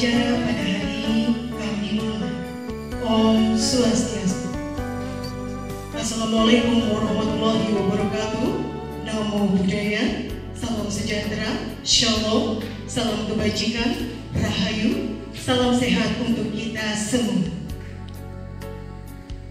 acara pada hari ini kami mulai. Om Swastiastu. Assalamualaikum warahmatullahi wabarakatuh. Namo Buddhaya. Salam sejahtera, Shalom, salam kebajikan, Rahayu, salam sehat untuk kita semua.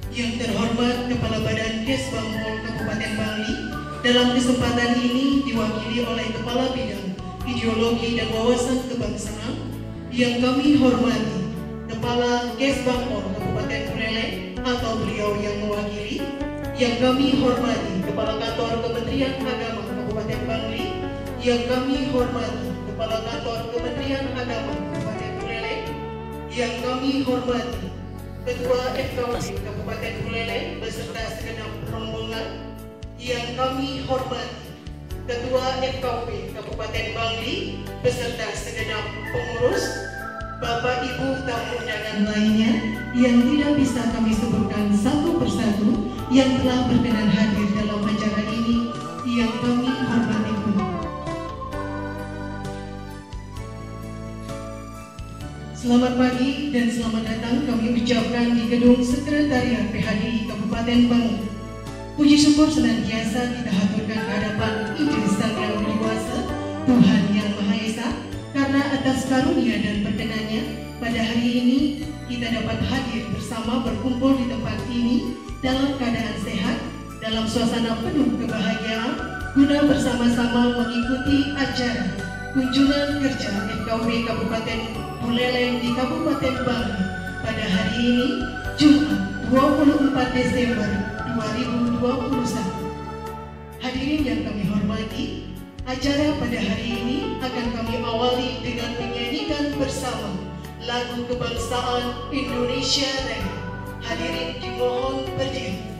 Yang terhormat Kepala Badan Kesbangpol Kabupaten Bangli, dalam kesempatan ini diwakili oleh Kepala Bidang Ideologi dan Wawasan Kebangsaan yang kami hormati, Kepala Kesbangpol Kabupaten Buleleng atau beliau yang mewakili, yang kami hormati Kepala Kantor Kementerian Agama Kabupaten Bangli, yang kami hormati Kepala Kantor Kementerian Agama Kabupaten Buleleng, yang kami hormati Ketua FKUB Kabupaten Buleleng beserta segenap rombongan, yang kami hormati Ketua FKUB Kabupaten Bangli beserta segenap pengurus, Bapak Ibu tamu undangan lainnya yang tidak bisa kami sebutkan satu persatu yang telah berkenan hadir dalam acara ini, yang kami hormati penuh. Selamat pagi dan selamat datang kami ucapkan di Gedung Sekretariat PHDI Kabupaten Bangli. Puji syukur senantiasa kita haturkan kehadapan Ibu Sang Yang Widi-Wasa, Tuhan Yang Maha Esa, karena atas karunia dan perkenannya pada hari ini kita dapat hadir bersama berkumpul di tempat ini dalam keadaan sehat, dalam suasana penuh kebahagiaan, guna bersama-sama mengikuti acara kunjungan kerja FKUB Kabupaten Buleleng di Kabupaten Bangli pada hari ini, Jumat 24 Desember 2021. Hadirin yang kami hormati, acara pada hari ini akan kami awali dengan menyanyikan bersama lagu kebangsaan Indonesia Raya. Hadirin dimohon berdiri.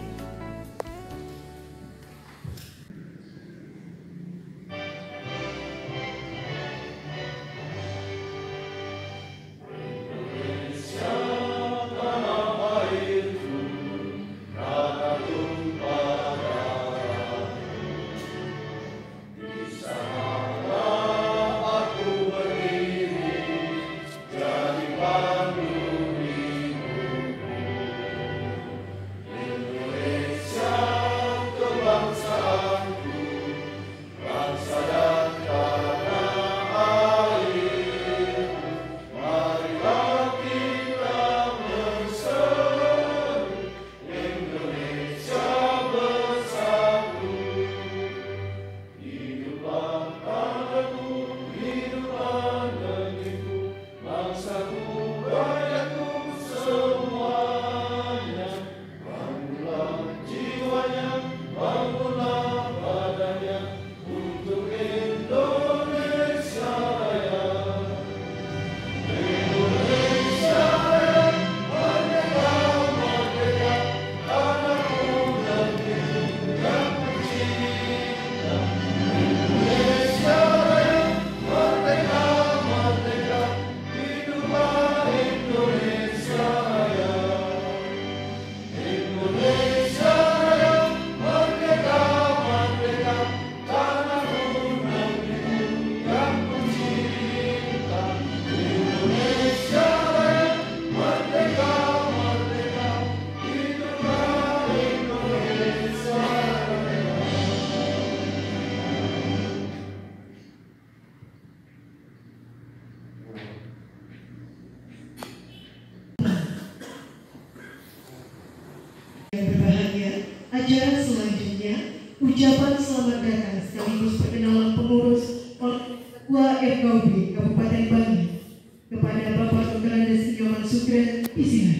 Acara selanjutnya, ucapan selamat datang sekaligus perkenalan pengurus oleh Ketua FKUB Kabupaten Bangli kepada Bapak Dr. Andes Nyoman Sukren Isihan.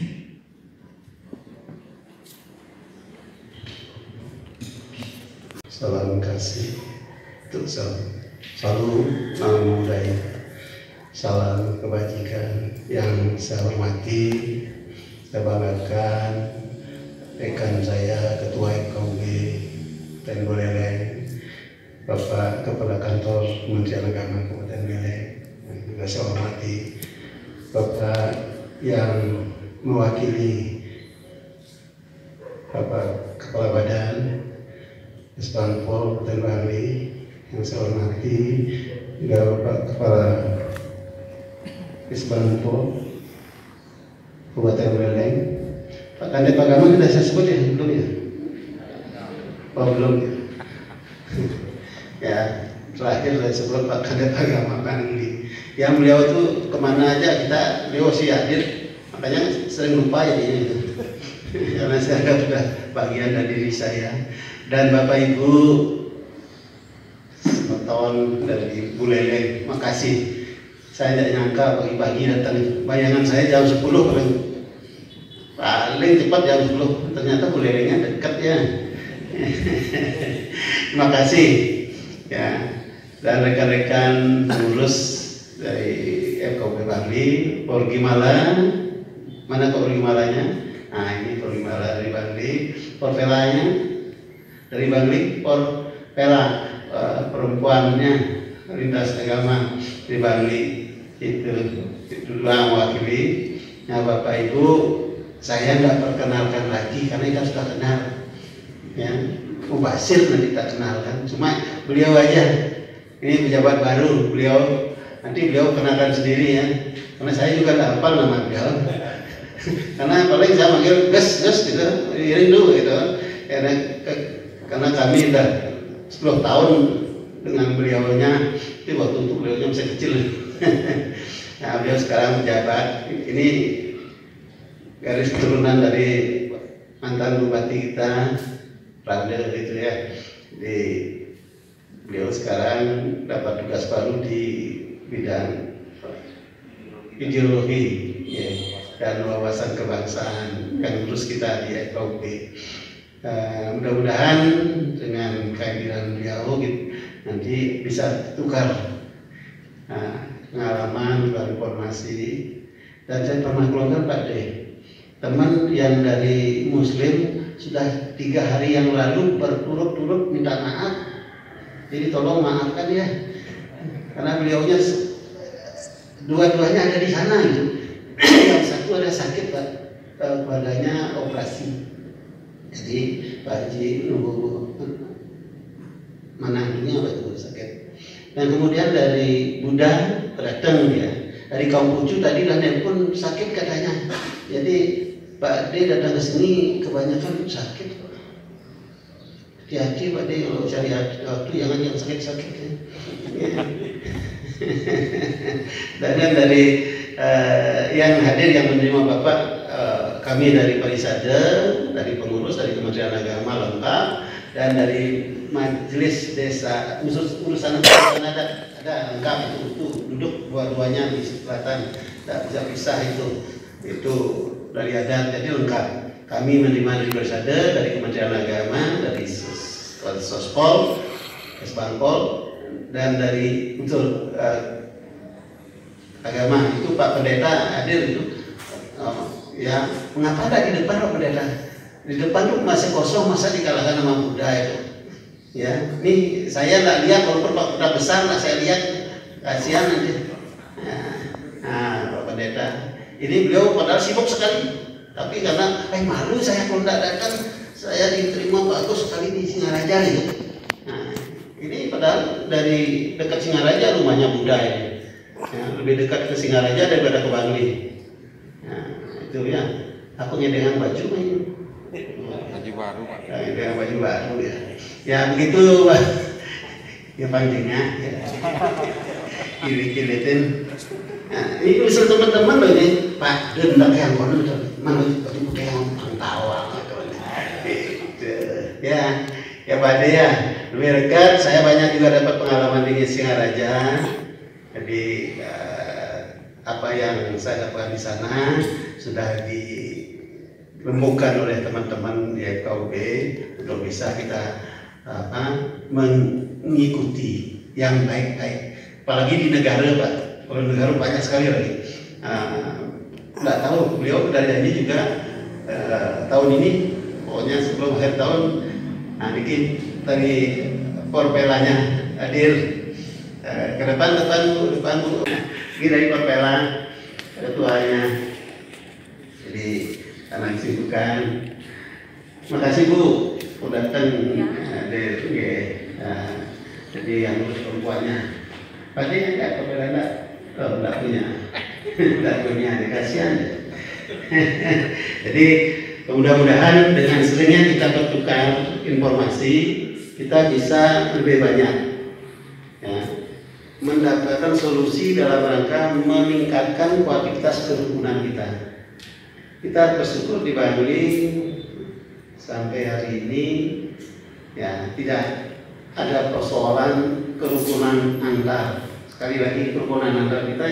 Salam kasih untuk salam nama budaya, salam kebajikan yang saya hormati, saya banggakan rekan saya Ketua FKUB dan Buleleng, Bapak Kepala Kantor Kementerian Agama Kabupaten Buleleng, dan juga saya hormati Bapak yang mewakili Bapak Kepala Badan Kesbangpol Kabupaten Bangli, yang saya hormati juga Bapak Kepala Isbangpo, Kabupaten Buleleng. Pak Kandet Agama sudah saya sebut ya, belum ya? Oh belum ya. Ya, terakhir saya sebut Pak Kandet Agama Kang Indi. Yang beliau itu kemana aja beliau sih hadir, makanya sering lupa ya ini. Karena saya anggap sudah bagian dari diri saya. Dan Bapak Ibu Semeton dari Buleleng, makasih. Saya tidak nyangka pagi-pagi datang. Bayangan saya jam 10 paling cepat jam 10. Ternyata Bulelengnya dekat ya. Terima kasih ya. Dan rekan-rekan pengurus dari FKUP Bangli, Porgimala, mana Porgimalanya? Nah ini Porgimala dari Bangli, Porvelanya dari Bangli, Porvela perempuannya lintas agama di Bangli itu mewakili. Nah Bapak Ibu, saya nggak perkenalkan lagi karena kita sudah kenal ya. Mubasir nanti tak kenalkan, cuma beliau aja ini pejabat baru, nanti beliau kenalkan sendiri ya, karena saya juga tak hafal nama beliau. Karena paling saya manggil Gus gitu, rindu gitu, karena kami udah 10 tahun dengan beliaunya, itu waktu itu beliaunya masih kecil. Nah beliau sekarang pejabat, ini garis keturunan dari mantan bupati kita, Rande gitu ya. Beliau sekarang dapat tugas baru di bidang ideologi ya, dan wawasan kebangsaan yang terus kita di FKUP. Mudah-mudahan dengan kehadiran beliau nanti bisa tukar pengalaman, tukar informasi. Dan saya pernah keluarkan Pak De, teman yang dari Muslim sudah 3 hari yang lalu berturut-turut minta maaf. Jadi tolong maafkan ya, karena beliaunya dua-duanya ada di sana gitu. Yang satu ada sakit Pak, badannya operasi. Jadi Pak Haji nunggu menantunya Pak itu sakit. Dan kemudian dari Buddha datang ya, dari Kampuju tadi dan pun sakit katanya. Jadi Pak D datang ke sini kebanyakan sakit. Hati-hati Pak D kalau cari waktu jangan yang sakit-sakit ya. Dan dari yang hadir yang menerima Bapak, kami dari Parisade, dari pengurus dari Kementerian Agama lengkap, dan dari Majelis Desa urusan adat ada lengkap itu duduk dua-duanya di selatan, tidak bisa pisah itu dari adat jadi lengkap. Kami menerima dari Parisade, dari Kementerian Agama, dari Sospol, Esbangpol, dan dari unsur agama itu Pak Pendeta hadir itu. Ya, mengapa ada di depan Pak Pendeta? Di depan tuh masih kosong, masa dikalahkan sama Buddha itu? Ya, ini saya nggak lihat, walaupun Pak Buddha besar nggak saya lihat, kasihan nanti. Nah, Pak Pendeta, ini beliau padahal sibuk sekali, tapi karena malu saya kalau nggak datang, saya diterima bagus sekali di Singaraja itu. Nah, ini padahal dari dekat Singaraja rumahnya Buddha ini. Ya, lebih dekat ke Singaraja daripada ke Bangli. Nah, itu ya. Aku nyedengan baju ini. Baju baru Pak. Ya, nyedengan baju baru ya. Ya begitu Pak. Ya panjangnya. Ya. Kiri-kiritin. Nah, ini usul teman-teman loh ini. Pak, dan tak yang kono mana tadi pakai yang tawa gitu. Ya, ya Pak De ya. Lebih dekat. Saya banyak juga dapat pengalaman di Singaraja. Jadi apa yang saya dapatkan di sana sudah dirembukan oleh teman-teman di FKUP untuk bisa kita mengikuti yang baik-baik. Apalagi di negara Pak, kalau negara banyak sekali lagi. Nggak tahu beliau dari janji juga tahun ini, pokoknya sebelum akhir tahun, bikin dari Porpelanya hadir. Ke depan Bu. Ini dari Porpela ketuanya. Jadi karena kesibukan. Makasih Bu, udah datang hadir. Jadi yang urus perempuannya. Pasti enggak Porpela enggak? Oh, enggak punya. Dan dunia kasihan. Jadi mudah-mudahan dengan seringnya kita bertukar informasi, kita bisa lebih banyak ya, mendapatkan solusi dalam rangka meningkatkan kualitas kerukunan kita. Kita bersyukur di Bangli sampai hari ini ya tidak ada persoalan kerukunan antar. Sekali lagi kerukunan antar kita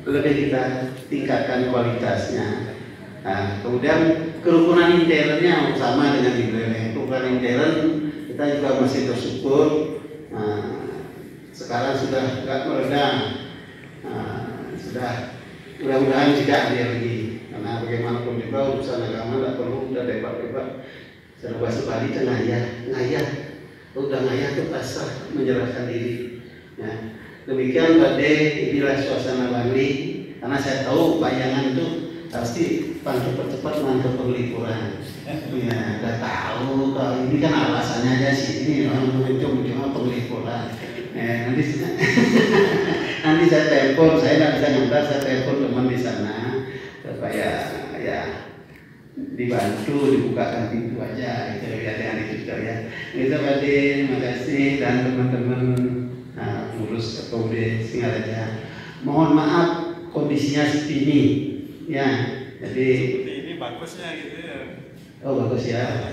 lebih kita tingkatkan kualitasnya. Nah, kemudian kerukunan internnya sama dengan di Buleleng. Kerukunan intern kita juga masih bersyukur. Sekarang sudah agak mereda, sudah mudah-mudahan tidak ada lagi. Karena bagaimanapun juga urusan agama tidak perlu udah debat-debat. Serba sebalik ngayah, udah ngayah itu pasrah menyerahkan diri. Ya. Demikian pada inilah suasana Bangli. Karena saya tahu bayangan itu pasti cepat-cepat mantap pelipuran. Ya, udah tahu kalau ini kan alasannya aja sih ini cuma pelipuran. Nanti saya telepon, saya nggak bisa ngantar, saya telepon teman di sana supaya ya dibantu dibukakan pintu aja itu ya dengan itu ya. Itu Pak terima kasih dan teman-teman pengurus KPUD Singaraja. Mohon maaf kondisinya seperti ini ya. Jadi ini bagusnya gitu ya. Oh bagus ya.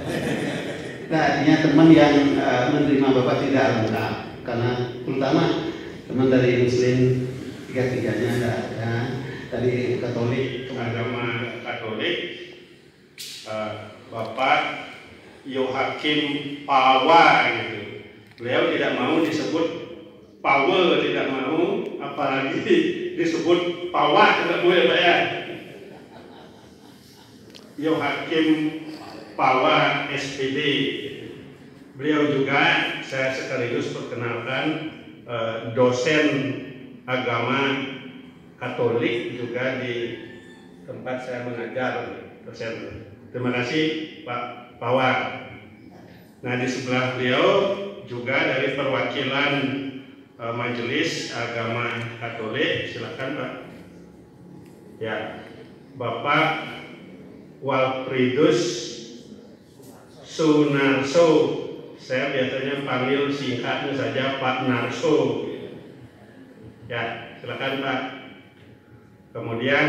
Nah, artinya teman yang menerima Bapak tidak lengkap karena terutama teman dari Muslim tiga-tiganya ada dari Katolik agama Katolik Bapak Yohakim Pawa gitu. Beliau tidak mau disebut Pawa, tidak mau apalagi disebut Pawa, tidak boleh Pak ya. Yohakim Pawa SPD. Beliau juga saya sekaligus perkenalkan dosen agama Katolik juga di tempat saya mengajar dosen. Terima kasih Pak Pawa. Nah di sebelah beliau juga dari perwakilan Majelis Agama Katolik, silakan Pak. Ya, Bapak Walfridus Sunarso, saya biasanya panggil singkatnya saja Pak Narso. Ya, silakan Pak. Kemudian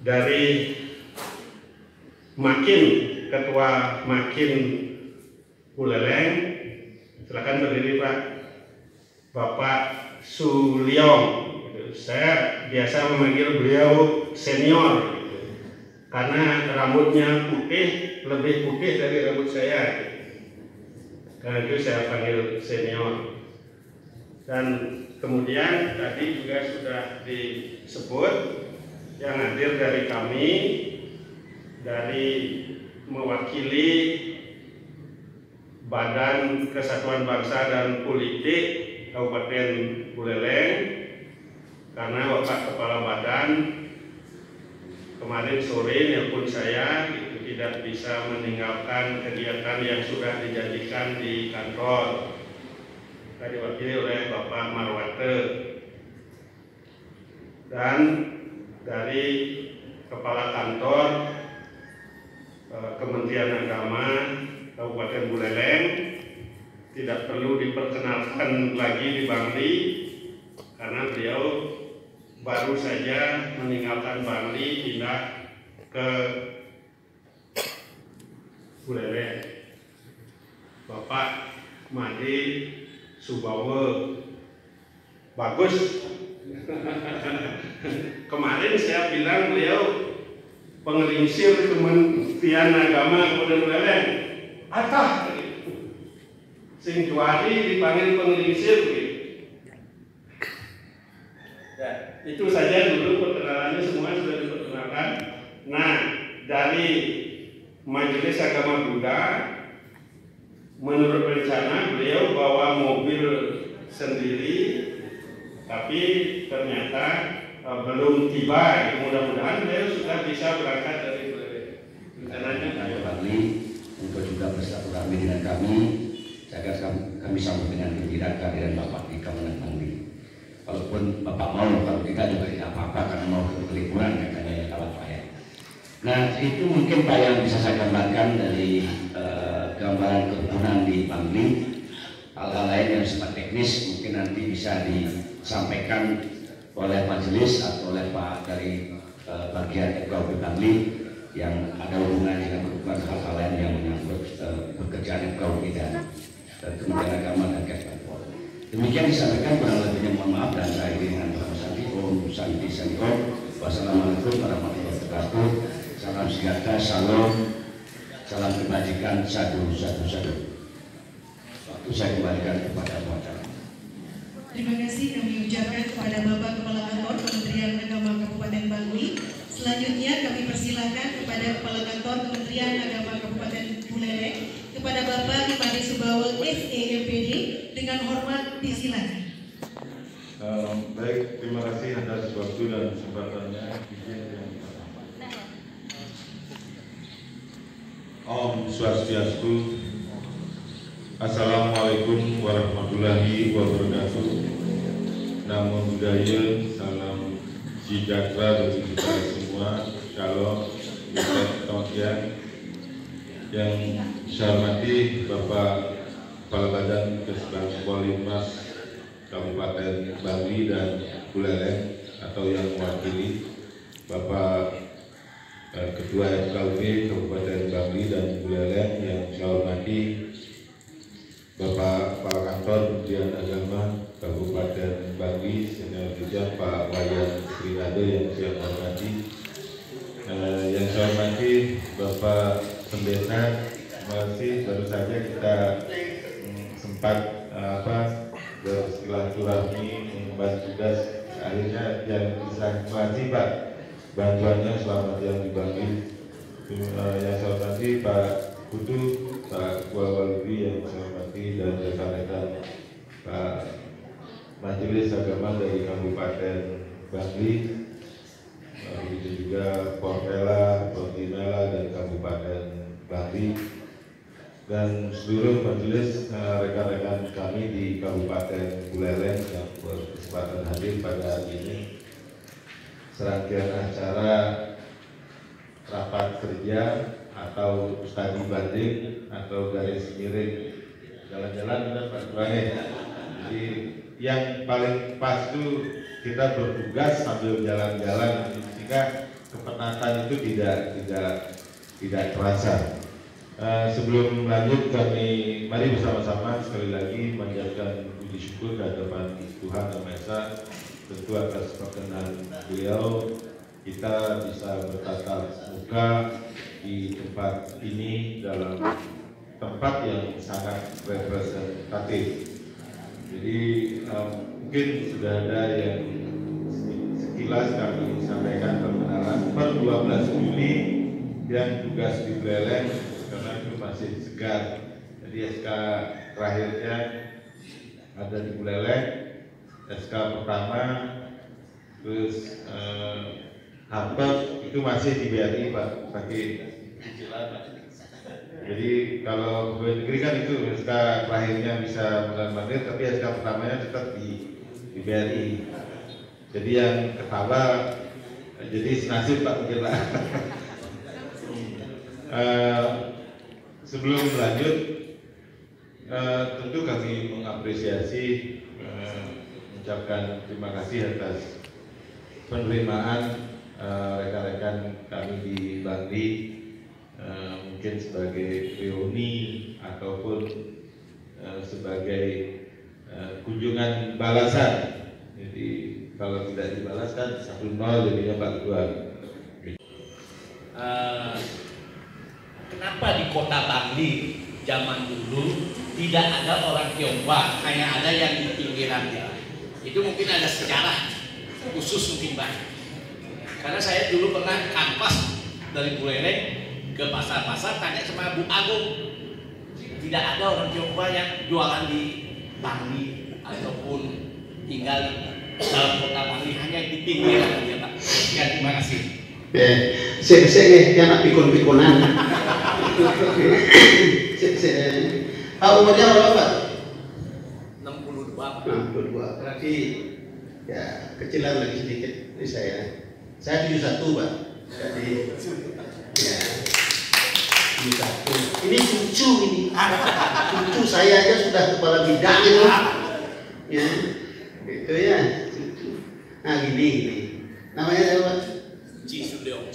dari Makin, Ketua Makin Buleleng, silakan berdiri Pak. Bapak Suliong. Saya biasa memanggil beliau senior karena rambutnya putih, lebih putih dari rambut saya. Karena itu saya panggil senior. Dan kemudian tadi juga sudah disebut yang hadir dari kami, dari mewakili Badan Kesatuan Bangsa dan Politik Kabupaten Buleleng. Karena Bapak Kepala Badan kemarin sore nelpon saya itu tidak bisa meninggalkan kegiatan yang sudah dijanjikan di kantor. Tadi diwakili oleh Bapak Marwate dan dari Kepala Kantor Kementerian Agama Kabupaten Buleleng. Tidak perlu diperkenalkan lagi di Bangli karena beliau baru saja meninggalkan Bangli pindah ke Buleleng. Bapak Made Subawa, bagus. Kemarin saya bilang beliau pengelingsir Kementerian Agama Kabupaten Buleleng. Atah, sing juari dipanggil pengelingsir. Ya, itu saja dulu perkenalannya, semua sudah diperkenalkan. Nah, dari Majelis Agama Buddha, menurut rencana beliau bawa mobil sendiri, tapi ternyata belum tiba. Mudah-mudahan beliau sudah bisa berangkat dari rencananya. Saya Bangli untuk juga bersilaturahmi dengan kami, agar kami sambut dengan gembira kehadiran Bapak di Kabupaten Bangli. walaupun Bapak mau, kalau kita juga tidak apa-apa karena mau ke liburan katanya lewat Pak ya. Nah itu mungkin Pak yang bisa saya gambarkan dari gambaran kerukunan di Bangli. Hal-hal lain yang sifat teknis mungkin nanti bisa disampaikan oleh majelis atau oleh Pak dari bagian FKUP Bangli yang ada hubungan dengan kerukunan hal-hal lain yang menyangkut pekerjaan FKUP dan Kementerian Agama dan Kemenpora. Demikian disampaikan, kurang lebihnya mohon maaf dan saya akhiri dengan Om Santi Senkom. Wassalamualaikum warahmatullahi wabarakatuh. Salam sejahtera, salam kebajikan, sadu. Waktu saya kembalikan kepada Bapak. Terima kasih kami ucapkan kepada Bapak Kepala Kantor Kementerian Agama Kabupaten Bangli. Selanjutnya kami persilahkan kepada Kepala Kantor Kementerian Agama Kabupaten Buleleng, kepada Bapak Imade Subawel SEMPD, dengan hormat disilakan. Baik, terima kasih atas waktu dan kesempatannya. Om Swastiastu. Assalamualaikum warahmatullahi wabarakatuh. Namo Buddhaya, salam sejahtera bagi kita semua. Shalom, yang saya hormati Bapak Kepala Badan Kesbangsa Polmas Kabupaten Bangli dan Buleleng atau yang mewakili Bapak Ketua FKUP Kabupaten Bangli dan Buleleng yang saya hormati Bapak Kepala Kantor Kementerian Agama Kabupaten Bangli, Senior Dirjen Pak Wayan Srinade yang saya hormati, yang saya hormati Bapak Pendeta. Terima kasih, baru saja kita sempat bersilaturahmi mengemban tugas, akhirnya yang bisa kasih Pak bantuannya selamat yang di Bangli. Yang saya hormati Pak Kutu, Pak Wawalwi yang saya hormati, dan rekan-rekan Pak Majelis Agama dari Kabupaten Bangli, begitu juga Portela, Portimela dan Kabupaten Bangli, dan seluruh majelis rekan-rekan kami di Kabupaten Buleleng yang berkesempatan hadir pada hari ini. Serangkaian acara rapat kerja atau studi banding atau garis miring jalan-jalan dan Pak Ibrahim. Jadi yang paling pas itu kita bertugas sambil jalan-jalan sehingga kepenatan itu tidak terasa. Sebelum lanjut, kami mari bersama-sama sekali lagi menjadikan puji syukur kehadiran Tuhan Yang Maha Esa. Tentu atas perkenan beliau kita bisa bertatap muka di tempat ini dalam tempat yang sangat representatif. Jadi mungkin sudah ada yang sekilas kami sampaikan perkenalan per 12 Juli yang tugas di Buleleng karena itu masih segar. Jadi SK terakhirnya ada di Buleleng, SK pertama, terus hampir itu masih di BRI Pak, pakai cicilan Pak. Jadi kalau pegawai negeri kan itu SK terakhirnya bisa benar-benar, tapi SK pertamanya tetap di BRI. Jadi yang ketawa jadi senasib Pak mungkin Pak. Sebelum lanjut, tentu kami mengapresiasi, mengucapkan terima kasih atas penerimaan rekan-rekan kami di Bangli, mungkin sebagai reuni ataupun sebagai kunjungan balasan. Jadi kalau tidak dibalaskan 1-0 jadinya 4-2. Kenapa di kota Bangli zaman dulu tidak ada orang Tionghoa, hanya ada yang di pinggirannya? Itu mungkin ada sejarah khusus mungkin Pak. Karena saya dulu pernah kampas dari Buleleng ke pasar-pasar, tanya sama Bu Agung, tidak ada orang Tionghoa yang jualan di Bangli ataupun tinggal dalam kota Bangli, hanya di pinggiran aja Pak. Ya, terima kasih. Saya nak pikun-pikunan. Umurnya berapa Pak? 62 Pak. 62. Berarti Ya, kecilan lagi sedikit ini saya 71 Pak. Jadi ya 71. Ini cucu ini. Cucu saya aja sudah kepala bidang itu. Ya. Itu ya, cucu. Nah, gini. Namanya siapa? Cisundeo.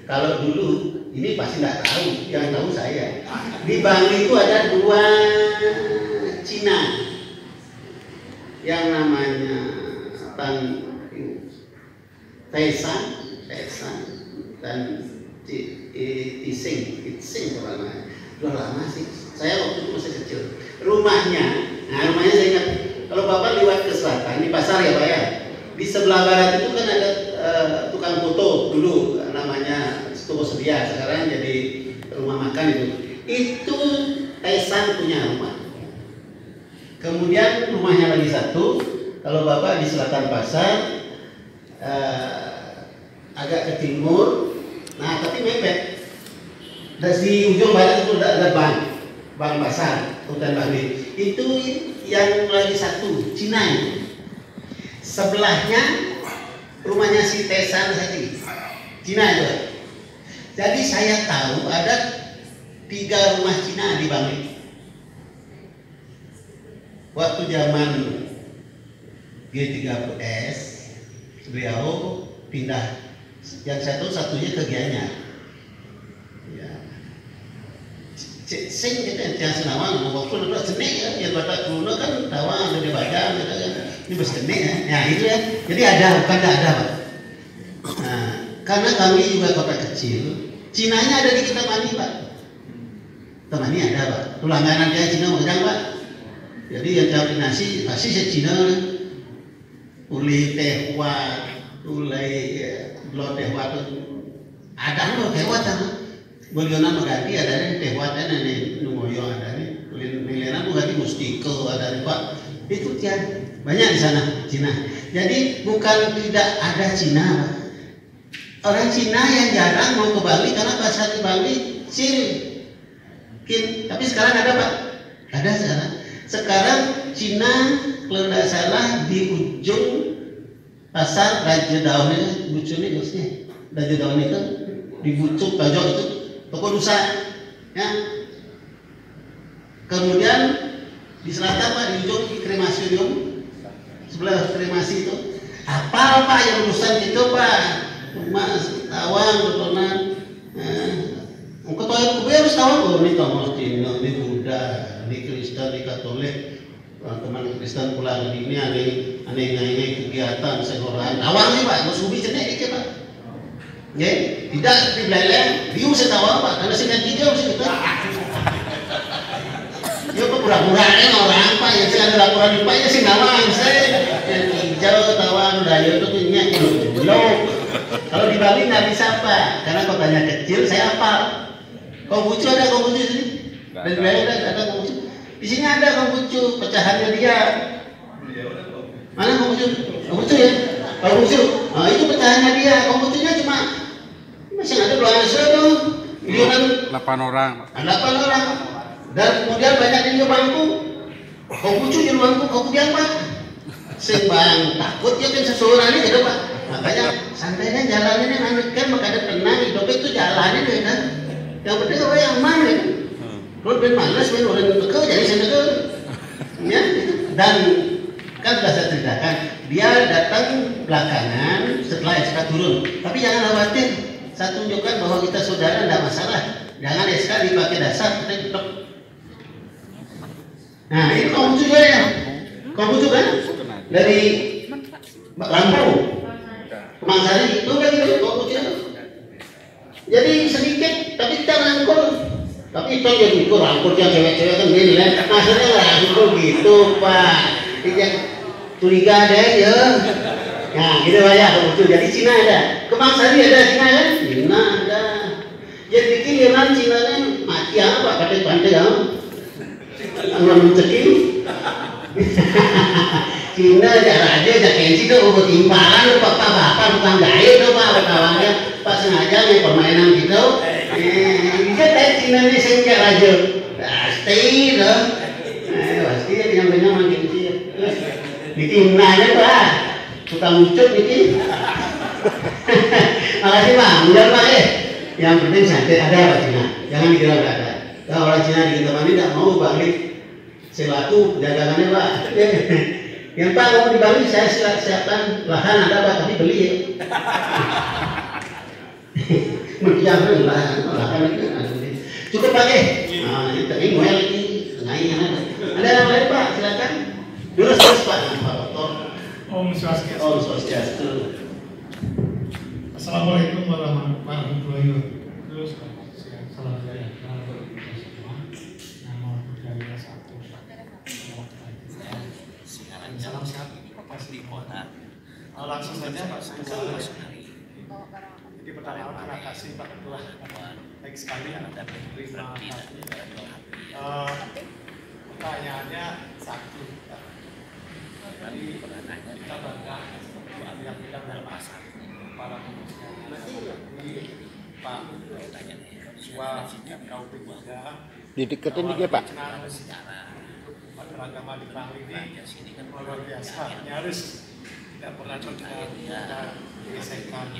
Kalau dulu ini pasti nggak tahu, yang tahu saya. Di Bangli itu ada 2 Cina yang namanya Taisan dan Tising kalau namanya. Udah lama sih. Saya waktu itu masih kecil. Rumahnya saya ingat. Kalau Bapak lewat ke selatan, di pasar ya Pak ya. Di sebelah barat itu kan ada tukang foto dulu, namanya toko sedia, sekarang jadi rumah makan itu. Itu Taisan punya rumah. Kemudian rumahnya lagi satu, kalau Bapak di selatan pasar, agak ke timur, nah tapi mepet. Dari ujung barat itu ada bank pasar, hutan Bangli. Itu yang lagi satu, Cina itu. Sebelahnya rumahnya si Taisan tadi, Cina itu. Jadi saya tahu ada 3 rumah Cina di Bangli. Waktu zaman G30S, beliau pindah. Yang satunya ke Gianyar. Ya. Sing kita yang senawang, waktu itu cenik ya, yang batak kuno kan tawang ada badan, gitu kan. Ini bercenik ya. Nah itu ya. Jadi ada, bukan tidak ada Pak. Nah, karena kami juga kota kecil, Cinanya ada di kita Mani Pak. Temani ada Pak. Langganan dia Cina mengang Pak. Jadi yang cari nasi pasti saya Cina. Uli teh wat, ulai blot teh wat. Ada loh teh wat sama. Bolionan mengganti ada teh wat nih numoyo ada nih. Milena mengganti mustiko ada nih Pak. Itu tiada banyak di sana Cina. Jadi bukan tidak ada Cina Pak. Orang Cina yang jarang mau ke Bali karena pasar di Bali tapi sekarang ada Pak, ada sekarang. Sekarang Cina kalau tidak salah di ujung pasar Raja Daun ini, bucunnya maksudnya Raja Daun itu di bucuk pojok itu toko Nusa, ya. Kemudian di selatan Pak, di ujung di kremasium sebelah kremasi itu apa Pak yang urusan itu Pak? Mas tawang betulan, ketua RKB harus tawang. Oh ini Thomas Cina, ini Buddha, ini Kristen, ini Katolik, teman Kristen pulang ini aneh kegiatan sekolah. Tawang nih Pak, mas ubi cenek dikit Pak. Ya, tidak di beleleng, biu setawang Pak, karena sini tiga mesti kita. Ya kok pura-puranya orang Pak, yang saya ada laporan di Pak ya sih nawang saya yang hijau tawang dayo itu punya belum. Kalau di Bali nggak bisa Pak, karena kotanya kecil. Saya hafal. Konghucu ada Konghucu sini. Dan di Bali ada Konghucu. Di sini ada Konghucu, pecahannya dia. Mana Konghucu? Konghucu ya? Konghucu. Nah, itu pecahannya dia. Konghucunya cuma masih ada belanja dong. Miliaran 8 orang. 8 orang. Dan kemudian banyak yang bangku. Konghucu di bangku, kemudian Pak. Sembang takut ya kan seseorang ini gitu Pak. Makanya santainya jalannya anak kan makanya tenang hidup itu jalannya deh kan. Yang penting orang yang mana kan. Kalau ben malas ben orang bekel jadi saya bekel. Ya, dan kan sudah saya ceritakan dia datang belakangan setelah SK turun. Tapi jangan khawatir, saya tunjukkan bahwa kita saudara tidak masalah. Jangan SK dipakai dasar kita tetap. Nah ini Konghucu ya, Konghucu kan dari Lampung. Kemangsari itu kan itu Konghucu. Jadi sedikit tapi kita rangkul. Tapi itu yang ikut rangkul yang cewek-cewek kan gini kan. Maksudnya rangkul gitu Pak. Yang curiga ada ya. Nah gitu Pak ya Konghucu. Jadi Cina ada. Kemangsari ada Cina kan? Cina ada. Jadi bikin Iran Cina kan mati apa pandai-pandai ya. Orang mencekik. Cina cara aja kenci tuh udah timbangan bapak-bapak tukang gaya tuh Pak kawannya Pak sengaja nih permainan gitu. Dia tadi Cina nih senja aja pasti dong. Pasti yang benar makin kecil. Niki nanya Pak, tukang ucut niki. Makasih Pak, mudah Pak Yang penting santai ada Pak Cina, jangan dikira nggak ada. Kalau orang Cina di tempat ini tidak mau balik selaku dagangannya Pak. Yang Pak mau di Bali saya siapkan lahan ada Pak, tapi beli ya. Menjamin lahan itu ada. Cukup Pak Nah, tapi mau lagi tengahnya ada yang lain Pak, silakan. Terus Pak Doktor. Om Swastiastu. Om Swastiastu. Assalamualaikum warahmatullahi wabarakatuh. Salam sejahtera bagi kita semua. Nama budaya satu. Salam sehat pasti kota. Langsung saja Pak Ketua. Jadi pertama terima kasih Pak Ketua. Baik sekali Anda terima kasih. Pertanyaannya satu. Jadi kita bangga yang kita dalam pasar para manusia. Jadi Pak Ketua kau juga dideketin dikit Pak. Agama di Bali ini luar biasa, nyaris tidak pernah kita gesekan.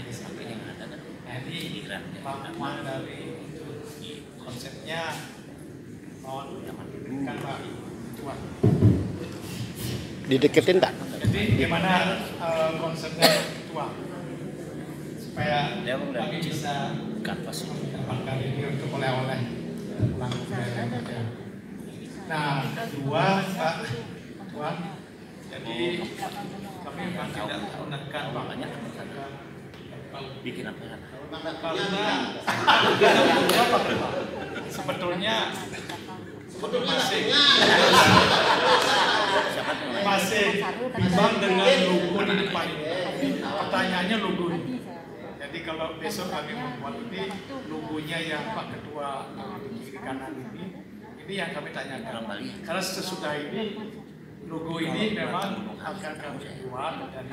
Nah ini kemampuan dari konsepnya mohon diberikan Pak Ketua. Dideketin tak? Jadi gimana konsepnya Ketua supaya kami bisa mendapatkan ini untuk oleh-oleh pulang budaya. Nah, kedua Pak Ketua, jadi kami memang tidak menekan banyak bikin apa? Karena sebetulnya masih bimbang dengan logo di depan. Pertanyaannya logo. Jadi kalau besok kami membuat ini logonya yang Pak Ketua di kiri kanan ini yang kami tanyakan. Karena sesudah ini logo ini memang akan kami buat dan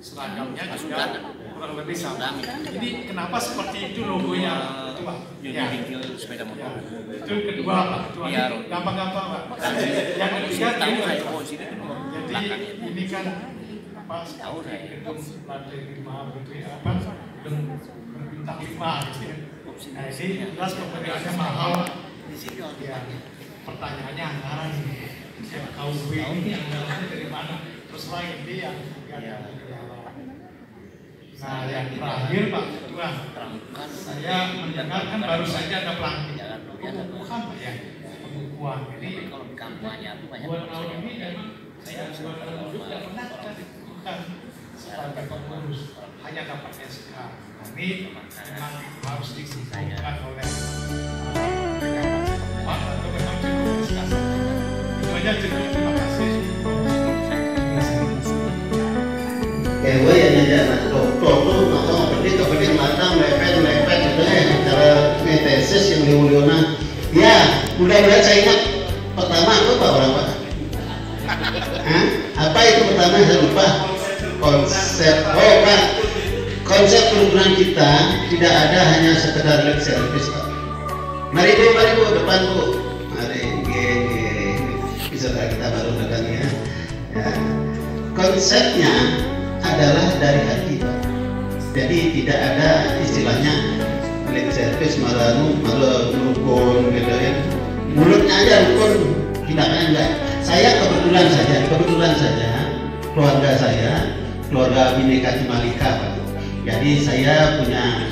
seragamnya juga kurang lebih sama. Jadi kenapa seperti itu logonya Ketua? Ya. Sepeda motor. Itu kedua Pak Ketua. Gampang-gampang Pak. Yang ketiga jadi ini kan apa gedung lantai 5 gedung berbintang 5 gitu ya. Nah ini jelas pembeliannya mahal. Ya, pertanyaannya anggaran KUB ini anggarannya dari mana? Terus lain ini yang nah yang terakhir Pak Ketua, saya mendengar kan baru saja ada pelantikan pembukuan Pak ya, pembukuan. Jadi buat tahun ini memang saya buat tahun itu tidak pernah bukan sebagai pengurus, hanya dapatnya sekarang. Ini memang harus disimpulkan oleh Pak atau memang cukup diskus. Itu aja cukup, terima kasih. Gue ya anak dokter tuh masa pedih mata melepet gitu ya cara ngetesis yang liu-liunan. Ya, mudah-mudahan saya ingat pertama itu apa orang Pak? Apa itu pertama saya lupa. Konsep Pak. Konsep kerukunan kita tidak ada hanya sekedar lip service Pak. Mari Bu depan Bu. Mari bisa kita baru datang ya. Konsepnya adalah dari hati Pak. Jadi tidak ada istilahnya lip service malah rukun gitu ya. Mulutnya aja rukun, tindakannya enggak. Saya kebetulan saja keluarga saya keluarga Bhinneka Tunggal Ika Pak. Jadi saya punya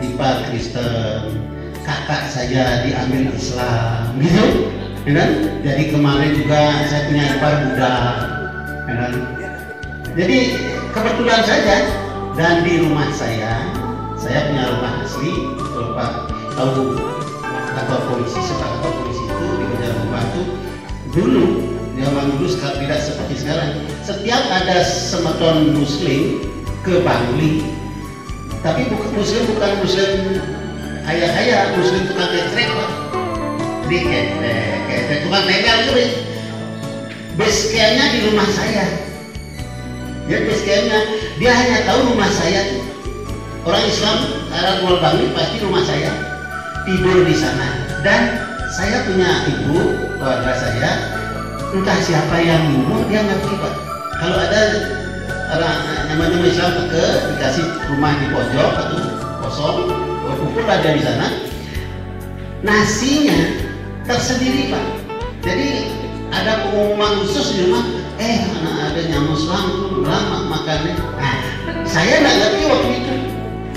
ipar Kristen, kakak saya diambil Islam gitu kan? Jadi kemarin juga saya punya ipar Buddha kan? Jadi kebetulan saja, dan di rumah saya punya rumah asli. Kalau Pak tahu kantor polisi, kantor polisi itu di Banjar Batu dulu, zaman dulu tidak seperti sekarang. Setiap ada semeton Muslim ke Bangli, tapi bukan Muslim kaya, Muslim tukang ketrek Pak. Di ketrek tukang legal itu base campnya di rumah saya. Ya basecampnya, dia hanya tahu rumah saya. Orang Islam Arab Mual Bangli pasti rumah saya, tidur di sana. Dan saya punya ibu, keluarga saya, entah siapa yang nyuruh dia ngerti Pak. Kalau ada orang namanya Islam dikasih rumah di pojok atau kosong, kumpul aja di sana, nasinya tersendiri Pak. Jadi ada pengumuman khusus di rumah, ada yang Muslim lama makannya. Nah, saya nggak ngerti waktu itu.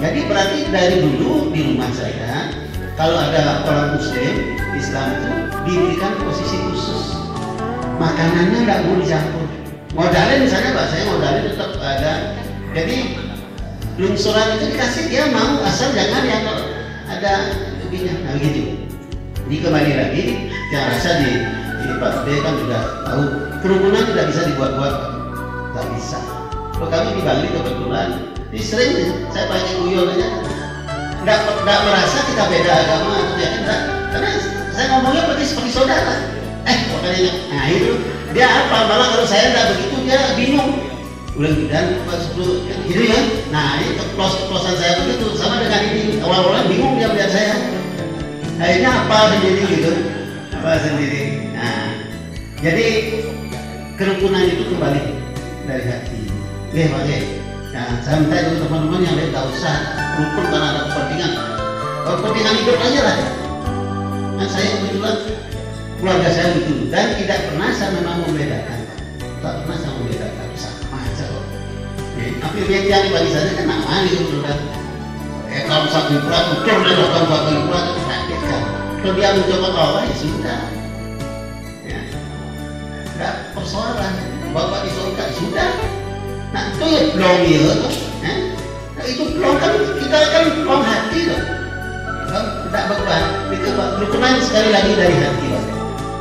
Jadi berarti dari dulu di rumah saya, kalau ada orang Muslim Islam itu diberikan posisi khusus. Makanannya nggak boleh dicampur. Modalnya misalnya Pak, saya modalnya tetap ada. Jadi lungsuran itu dikasih, dia mau asal jangan yang ada lebihnya. Nah begitu. Ini kembali lagi, yang rasa di Pak D kan sudah tahu kerumunan tidak bisa dibuat-buat, tak bisa. Kalau kami di Bali kebetulan, ini sering saya pakai guyon aja. Nggak merasa kita beda agama atau ya enggak, karena saya ngomongnya seperti saudara. Makanya, nah itu dia apa? Malah kalau saya enggak begitu dia bingung. Udah dan pas gitu ya. Nah ini keplosan saya begitu sama dengan ini. Awal-awalnya bingung dia melihat saya. Akhirnya apa sendiri gitu, apa sendiri. Nah, jadi kerukunan itu kembali dari hati. Pak. Nah, saya minta itu teman-teman yang lain tak usah rukun karena ada kepentingan. Kalau kepentingan hidup aja lah. Nah, saya kebetulan keluarga saya betul dan tidak pernah saya memang membedakan. Tak pernah saya membedakan sama aja kok. Tapi yang bagi saya kan nama gitu sudah. Kalau satu berat ukur dia lakukan satu berat itu sakit kan. Kalau dia mencoba tolak ya sudah. Ya, nggak persoalan. Bapak di surga sudah. Nah itu ya belum ya, nah, itu belum kan kita kan belum hati loh. Tidak beban. Itu Pak kerukunan sekali lagi dari hati Pak.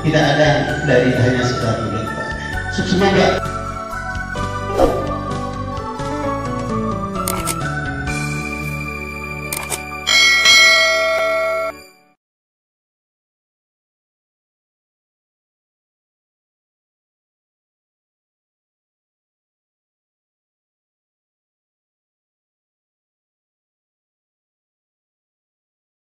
Tidak ada dari hanya sekedar mulut Pak. Semoga